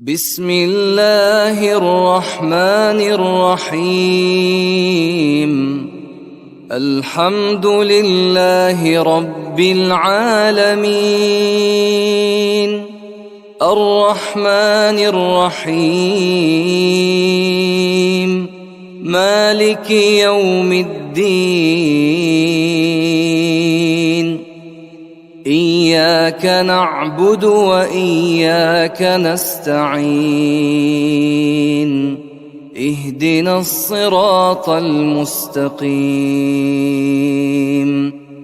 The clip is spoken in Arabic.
بسم الله الرحمن الرحيم. الحمد لله رب العالمين، الرحمن الرحيم، مالك يوم الدين. إياك نعبد وإياك نستعين، اهدنا الصراط المستقيم.